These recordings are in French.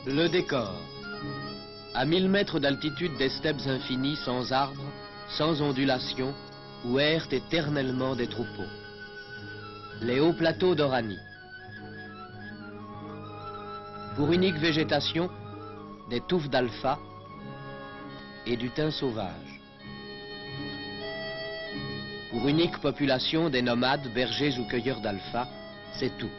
Le décor. À 1000 mètres d'altitude, des steppes infinies, sans arbres, sans ondulations, où errent éternellement des troupeaux. Les hauts plateaux d'Oranie. Pour unique végétation, des touffes d'alpha et du thym sauvage. Pour unique population, des nomades, bergers ou cueilleurs d'alpha, c'est tout.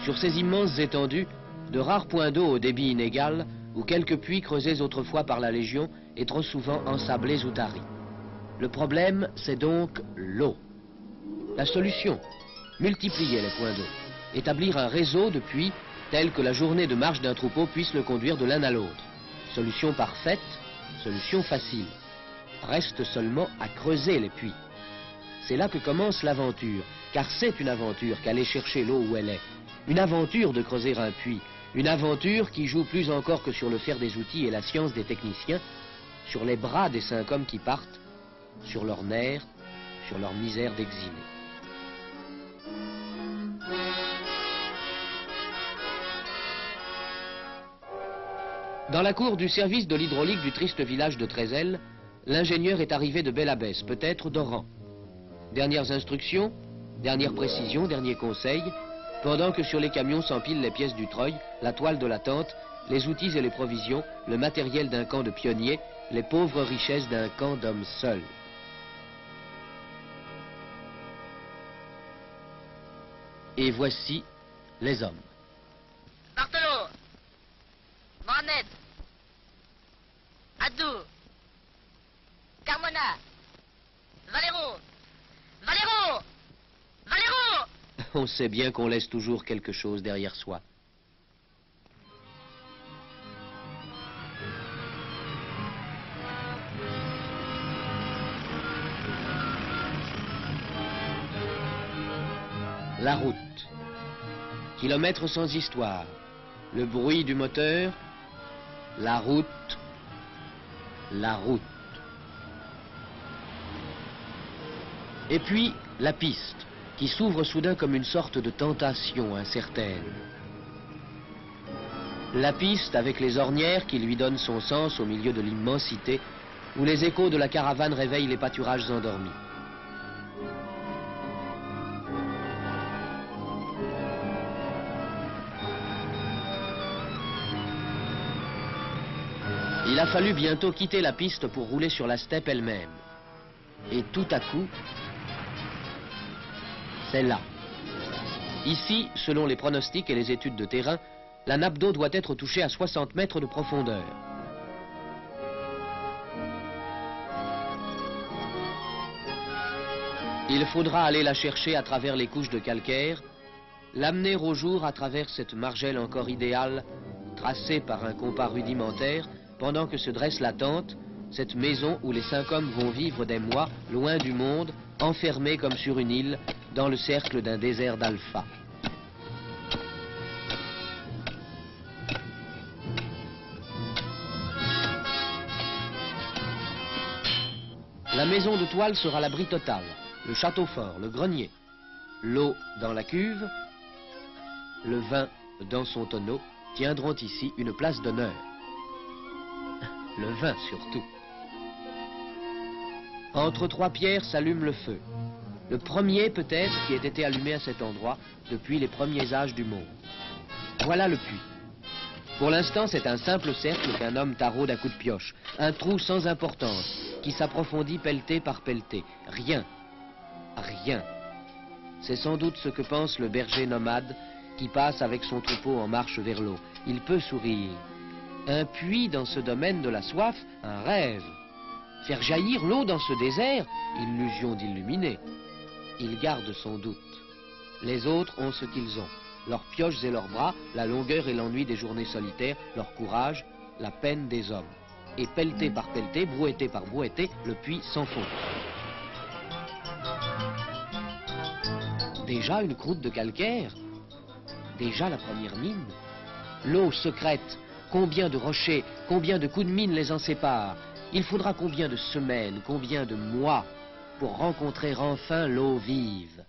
Sur ces immenses étendues, de rares points d'eau au débit inégal, ou quelques puits creusés autrefois par la Légion et trop souvent ensablés ou taris. Le problème, c'est donc l'eau. La solution, multiplier les points d'eau, établir un réseau de puits tel que la journée de marche d'un troupeau puisse le conduire de l'un à l'autre. Solution parfaite, solution facile. Reste seulement à creuser les puits. C'est là que commence l'aventure, car c'est une aventure qu'aller chercher l'eau où elle est. Une aventure de creuser un puits, une aventure qui joue plus encore que sur le fer des outils et la science des techniciens, sur les bras des 5 hommes qui partent, sur leurs nerfs, sur leur misère d'exilés. Dans la cour du service de l'hydraulique du triste village de Trézel, l'ingénieur est arrivé de Belle-Abbesse, peut-être d'Oran. Dernières instructions, dernières précisions, derniers conseils, pendant que sur les camions s'empilent les pièces du treuil, la toile de la tente, les outils et les provisions, le matériel d'un camp de pionniers, les pauvres richesses d'un camp d'hommes seuls. Et voici les hommes. Bartolo, Mohamed, Adou, Carmona, Valero, Valero, Valero! On sait bien qu'on laisse toujours quelque chose derrière soi. La route. Kilomètres sans histoire. Le bruit du moteur. La route. La route. Et puis, la piste, qui s'ouvre soudain comme une sorte de tentation incertaine. La piste avec les ornières qui lui donnent son sens au milieu de l'immensité, où les échos de la caravane réveillent les pâturages endormis. Il a fallu bientôt quitter la piste pour rouler sur la steppe elle-même. Et tout à coup, c'est là. Ici, selon les pronostics et les études de terrain, la nappe d'eau doit être touchée à 60 mètres de profondeur. Il faudra aller la chercher à travers les couches de calcaire, l'amener au jour à travers cette margelle encore idéale, tracée par un compas rudimentaire, pendant que se dresse la tente, cette maison où les 5 hommes vont vivre des mois, loin du monde, enfermés comme sur une île, dans le cercle d'un désert d'alpha. La maison de toile sera l'abri total, le château fort, le grenier. L'eau dans la cuve, le vin dans son tonneau tiendront ici une place d'honneur. Le vin surtout. Entre 3 pierres s'allume le feu. Le premier peut-être qui ait été allumé à cet endroit depuis les premiers âges du monde. Voilà le puits. Pour l'instant, c'est un simple cercle qu'un homme taraude à coups de pioche. Un trou sans importance qui s'approfondit pelleté par pelleté. Rien. Rien. C'est sans doute ce que pense le berger nomade qui passe avec son troupeau en marche vers l'eau. Il peut sourire. Un puits dans ce domaine de la soif, un rêve. Faire jaillir l'eau dans ce désert, illusion d'illuminer. Il garde son doute. Les autres ont ce qu'ils ont. Leurs pioches et leurs bras, la longueur et l'ennui des journées solitaires, leur courage, la peine des hommes. Et pelleté par pelleté, brouetté par brouetté, le puits s'enfonce. Déjà une croûte de calcaire. Déjà la première mine. L'eau secrète. Combien de rochers, combien de coups de mine les en séparent? Il faudra combien de semaines, combien de mois pour rencontrer enfin l'eau vive?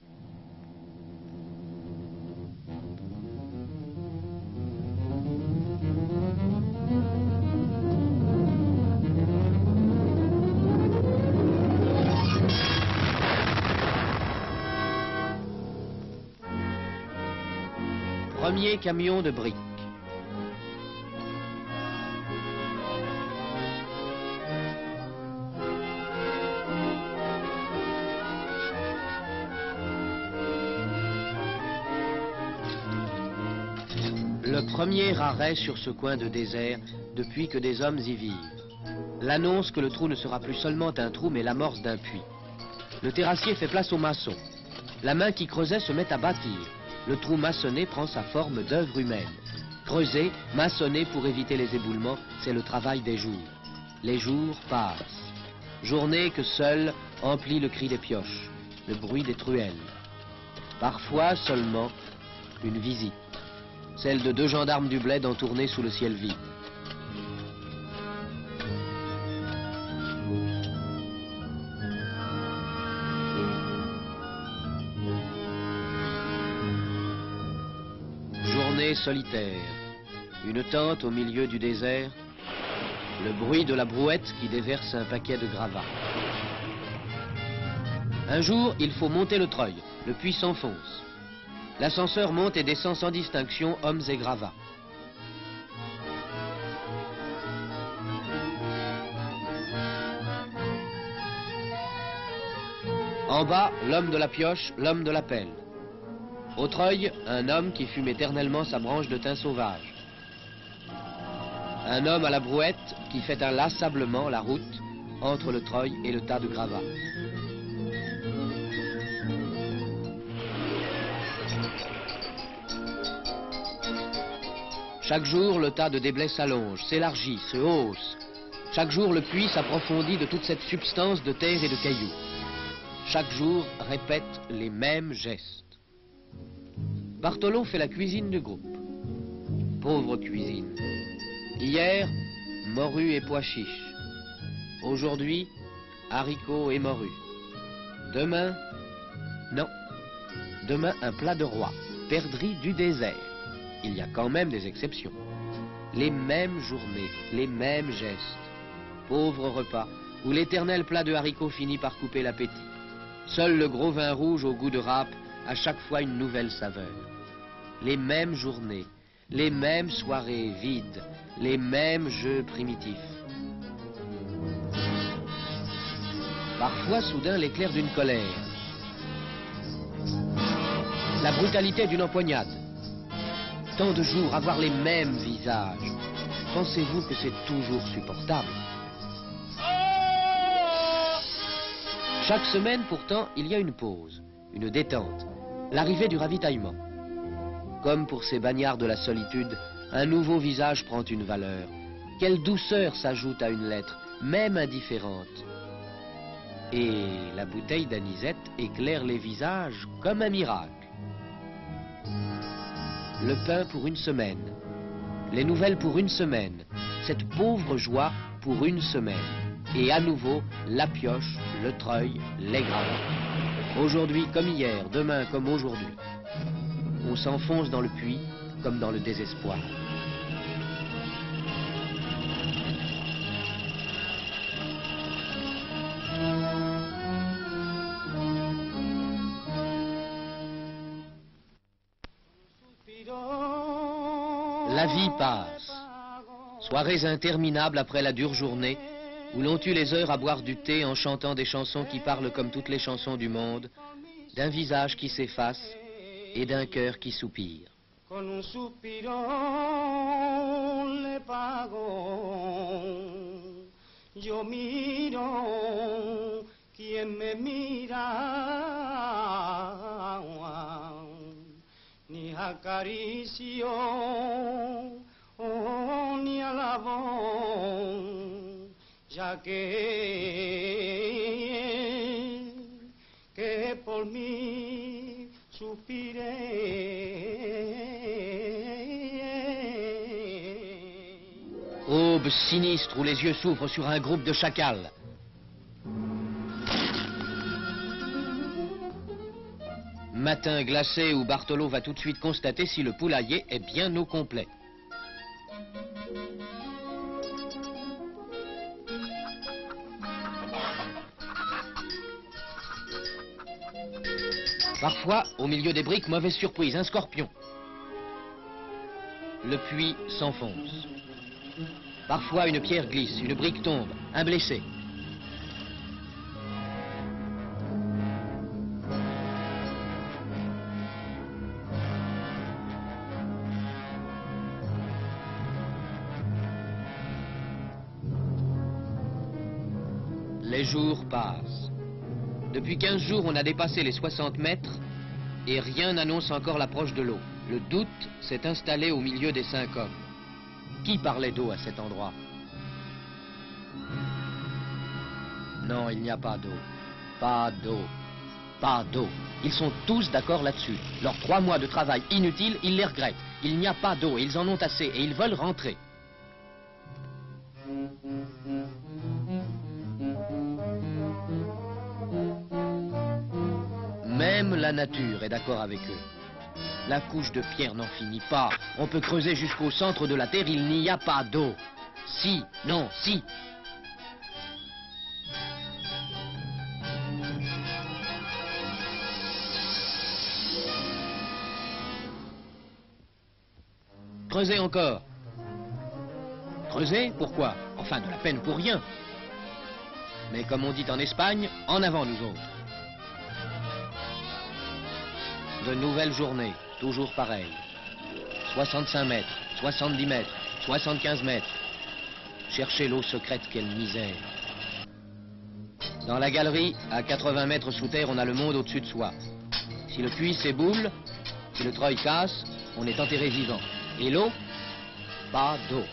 Premier camion de briques. Le premier arrêt sur ce coin de désert depuis que des hommes y vivent. L'annonce que le trou ne sera plus seulement un trou mais l'amorce d'un puits. Le terrassier fait place au maçon. La main qui creusait se met à bâtir. Le trou maçonné prend sa forme d'œuvre humaine. Creuser, maçonner pour éviter les éboulements, c'est le travail des jours. Les jours passent. Journée que seule emplit le cri des pioches, le bruit des truelles. Parfois seulement une visite. Celle de 2 gendarmes du bled entournés sous le ciel vide. Journée solitaire. Une tente au milieu du désert. Le bruit de la brouette qui déverse un paquet de gravats. Un jour, il faut monter le treuil. Le puits s'enfonce. L'ascenseur monte et descend sans distinction, hommes et gravats. En bas, l'homme de la pioche, l'homme de la pelle. Au treuil, un homme qui fume éternellement sa branche de thym sauvage. Un homme à la brouette qui fait inlassablement la route entre le treuil et le tas de gravats. Chaque jour, le tas de déblais s'allonge, s'élargit, se hausse. Chaque jour, le puits s'approfondit de toute cette substance de terre et de cailloux. Chaque jour, répète les mêmes gestes. Bartolo fait la cuisine du groupe. Pauvre cuisine. Hier, morue et pois chiches. Aujourd'hui, haricots et morue. Demain, non. Demain, un plat de roi, perdrix du désert. Il y a quand même des exceptions. Les mêmes journées, les mêmes gestes. Pauvre repas, où l'éternel plat de haricots finit par couper l'appétit. Seul le gros vin rouge au goût de râpe a chaque fois une nouvelle saveur. Les mêmes journées, les mêmes soirées vides, les mêmes jeux primitifs. Parfois, soudain, l'éclair d'une colère. La brutalité d'une empoignade. Tant de jours à voir les mêmes visages. Pensez-vous que c'est toujours supportable? Chaque semaine, pourtant, il y a une pause, une détente, l'arrivée du ravitaillement. Comme pour ces bagnards de la solitude, un nouveau visage prend une valeur. Quelle douceur s'ajoute à une lettre, même indifférente. Et la bouteille d'anisette éclaire les visages comme un miracle. Le pain pour une semaine, les nouvelles pour une semaine, cette pauvre joie pour une semaine. Et à nouveau, la pioche, le treuil, les gravats. Aujourd'hui comme hier, demain comme aujourd'hui. On s'enfonce dans le puits comme dans le désespoir. La vie passe. Soirées interminables après la dure journée, où l'on tue les heures à boire du thé en chantant des chansons qui parlent comme toutes les chansons du monde, d'un visage qui s'efface et d'un cœur qui soupire. Con un suspiro le pago, yo miro quien me mira, ni acaricio ni alabo, ya que por mí suspiré. Aube sinistre où les yeux s'ouvrent sur un groupe de chacals. Matin glacé où Bartolo va tout de suite constater si le poulailler est bien au complet. Parfois, au milieu des briques, mauvaise surprise, un scorpion. le puits s'enfonce. Parfois, une pierre glisse, une brique tombe, un blessé. Les jours passent. Depuis 15 jours, on a dépassé les 60 mètres et rien n'annonce encore l'approche de l'eau. Le doute s'est installé au milieu des 5 hommes. Qui parlait d'eau à cet endroit? Non, il n'y a pas d'eau. Pas d'eau. Pas d'eau. Ils sont tous d'accord là-dessus. Leurs 3 mois de travail inutiles, ils les regrettent. Il n'y a pas d'eau et ils en ont assez et ils veulent rentrer. Même la nature est d'accord avec eux. La couche de pierre n'en finit pas. On peut creuser jusqu'au centre de la Terre, il n'y a pas d'eau. Si, non, si. Creusez encore. Creusez, pourquoi? Enfin, de la peine pour rien. Mais comme on dit en Espagne, en avant nous autres. De nouvelles journées, toujours pareilles. 65 mètres, 70 mètres, 75 mètres. Chercher l'eau secrète, quelle misère. Dans la galerie, à 80 mètres sous terre, on a le monde au-dessus de soi. Si le puits s'éboule, si le treuil casse, on est enterré vivant. Et l'eau? Pas d'eau.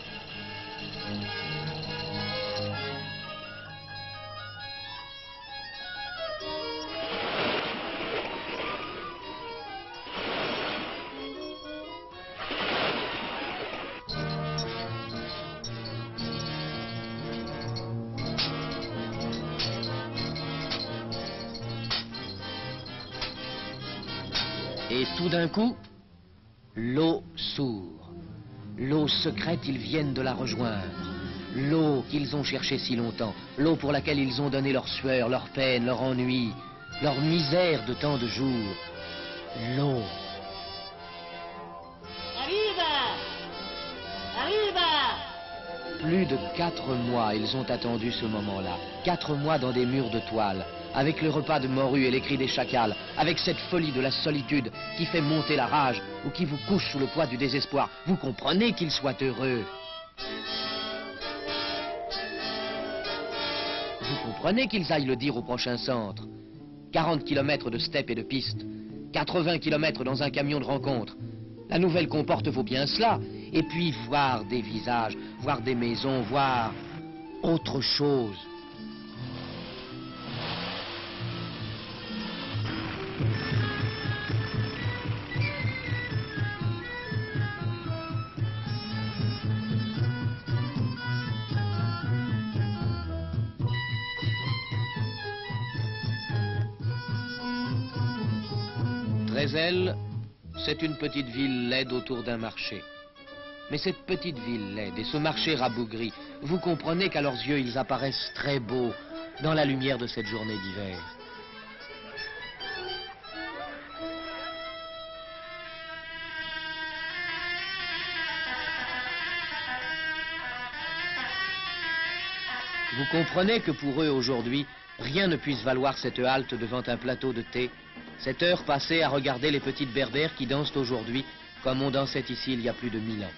Et tout d'un coup, l'eau s'ouvre. L'eau secrète, ils viennent de la rejoindre. L'eau qu'ils ont cherchée si longtemps. L'eau pour laquelle ils ont donné leur sueur, leur peine, leur ennui, leur misère de tant de jours. L'eau. Arriva! Arriva! Plus de 4 mois, ils ont attendu ce moment-là. 4 mois dans des murs de toile, avec le repas de morue et les cris des chacals, avec cette folie de la solitude qui fait monter la rage ou qui vous couche sous le poids du désespoir. Vous comprenez qu'ils soient heureux. Vous comprenez qu'ils aillent le dire au prochain centre. 40 kilomètres de steppe et de piste, 80 kilomètres dans un camion de rencontre. La nouvelle comporte vaut bien cela. Et puis voir des visages, voir des maisons, voir autre chose. Trézel, c'est une petite ville laide autour d'un marché. Mais cette petite ville laide et ce marché rabougri, vous comprenez qu'à leurs yeux, ils apparaissent très beaux dans la lumière de cette journée d'hiver. Vous comprenez que pour eux, aujourd'hui, rien ne puisse valoir cette halte devant un plateau de thé, cette heure passée à regarder les petites berbères qui dansent aujourd'hui comme on dansait ici il y a plus de 1000 ans.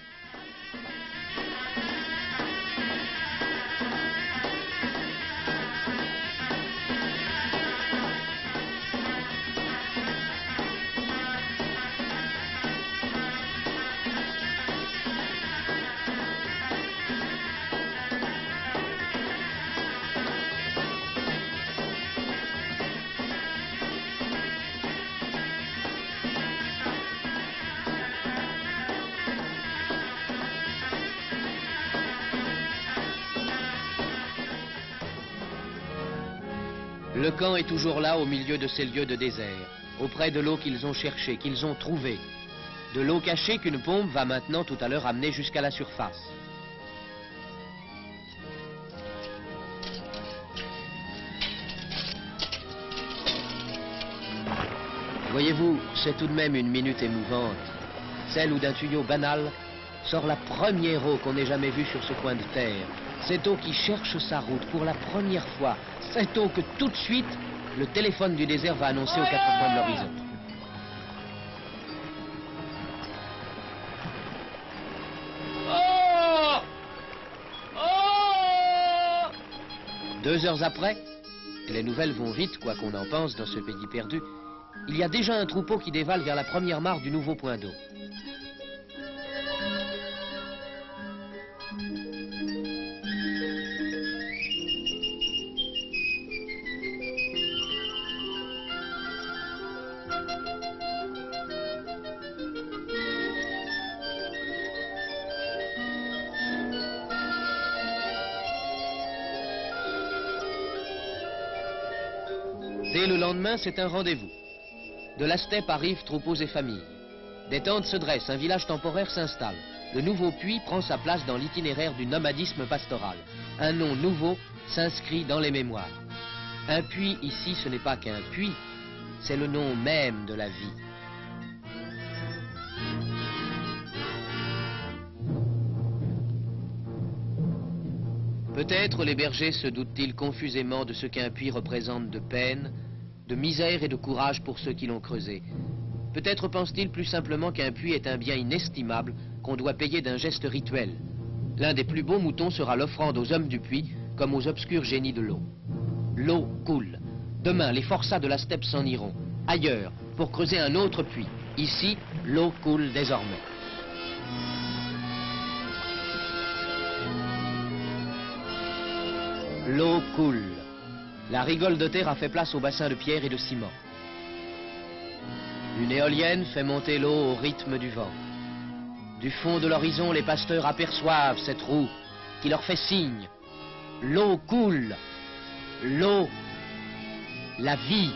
Le camp est toujours là au milieu de ces lieux de désert, auprès de l'eau qu'ils ont cherchée, qu'ils ont trouvée. De l'eau cachée qu'une pompe va maintenant tout à l'heure amener jusqu'à la surface. Voyez-vous, c'est tout de même une minute émouvante, celle où d'un tuyau banal sort la première eau qu'on ait jamais vue sur ce coin de terre. Cette eau qui cherche sa route pour la première fois. Cette eau que tout de suite, le téléphone du désert va annoncer aux quatre coins de l'horizon. Oh! Oh! 2 heures après, et les nouvelles vont vite, quoi qu'on en pense dans ce pays perdu, il y a déjà un troupeau qui dévale vers la première mare du nouveau point d'eau. Dès le lendemain, c'est un rendez-vous. De la steppe arrivent troupeaux et familles. Des tentes se dressent, un village temporaire s'installe. Le nouveau puits prend sa place dans l'itinéraire du nomadisme pastoral. Un nom nouveau s'inscrit dans les mémoires. Un puits ici, ce n'est pas qu'un puits, c'est le nom même de la vie. Peut-être les bergers se doutent-ils confusément de ce qu'un puits représente de peine, de misère et de courage pour ceux qui l'ont creusé. Peut-être pensent-ils plus simplement qu'un puits est un bien inestimable qu'on doit payer d'un geste rituel. L'un des plus beaux moutons sera l'offrande aux hommes du puits comme aux obscurs génies de l'eau. L'eau coule. Demain, les forçats de la steppe s'en iront, ailleurs, pour creuser un autre puits. Ici, l'eau coule désormais. L'eau coule. La rigole de terre a fait place au bassin de pierre et de ciment. Une éolienne fait monter l'eau au rythme du vent. Du fond de l'horizon, les pasteurs aperçoivent cette roue qui leur fait signe. L'eau coule. L'eau, la vie.